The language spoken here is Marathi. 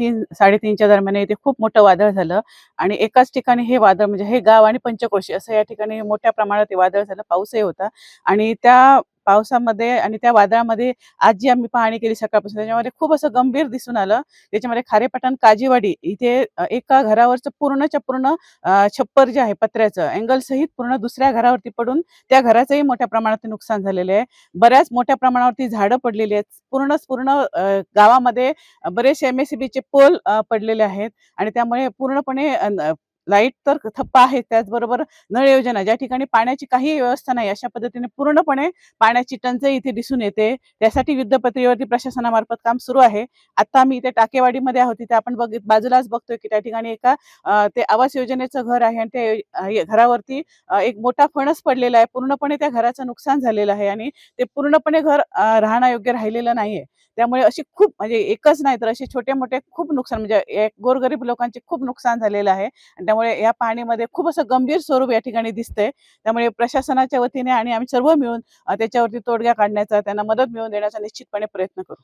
3-3:30च्या दरम्यान इथे खूप मोठं वादळ झालं आणि एकाच ठिकाणी हे वादळ म्हणजे हे गाव आणि पंचक्रोशी असं या ठिकाणी मोठ्या प्रमाणात हे वादळ झालं. पाऊसही होता आणि त्या पावसामध्ये आणि त्या वादळामध्ये आज जी आम्ही पाहणी केली सकाळपासून त्याच्यामध्ये खूप असं गंभीर दिसून आलं. त्याच्यामध्ये खारेपाटण काजीवाडी इथे एका घरावरचं पूर्णच्या पूर्ण छप्पर जे आहे पत्र्याचं अँगलसहित पूर्ण दुसऱ्या घरावरती पडून त्या घराचंही मोठ्या प्रमाणात नुकसान झालेलं आहे. बऱ्याच मोठ्या प्रमाणावरती झाडं पडलेली आहेत. पूर्ण गावामध्ये बरेचसे एम-एस-सी-बीचे पोल पडलेले आहेत आणि त्यामुळे पूर्णपणे लाईट तर ठप्प आहे. त्याचबरोबर नळ योजना ज्या ठिकाणी पाण्याची काहीही व्यवस्था नाही, अशा पद्धतीने पूर्णपणे पाण्याची टंचाई इथे दिसून येते. त्यासाठी युद्धपातळीवरती प्रशासनामार्फत काम सुरू आहे. आता आम्ही इथे टाकेवाडीमध्ये आहोत. तिथे आपण बाजूलाच बघतोय की त्या ठिकाणी एका ते आवास योजनेचं घर आहे आणि ते घरावरती एक मोठा फणस पडलेला आहे. पूर्णपणे त्या घराचं नुकसान झालेलं आहे आणि ते पूर्णपणे घर राहण्यायोग्य राहिलेलं नाहीये. त्यामुळे अशी खूप म्हणजे एकच नाही तर असे छोटे-मोठे खूप नुकसान म्हणजे एक गोरगरीब लोकांचे खूप नुकसान झालेलं आहे आणि त्यामुळे या पाहणीमध्ये खूप असं गंभीर स्वरूप या ठिकाणी दिसतंय. त्यामुळे प्रशासनाच्या वतीने आणि आम्ही सर्व मिळून त्याच्यावरती तोडगा काढण्याचा, त्यांना मदत मिळवून देण्याचा निश्चितपणे प्रयत्न करू.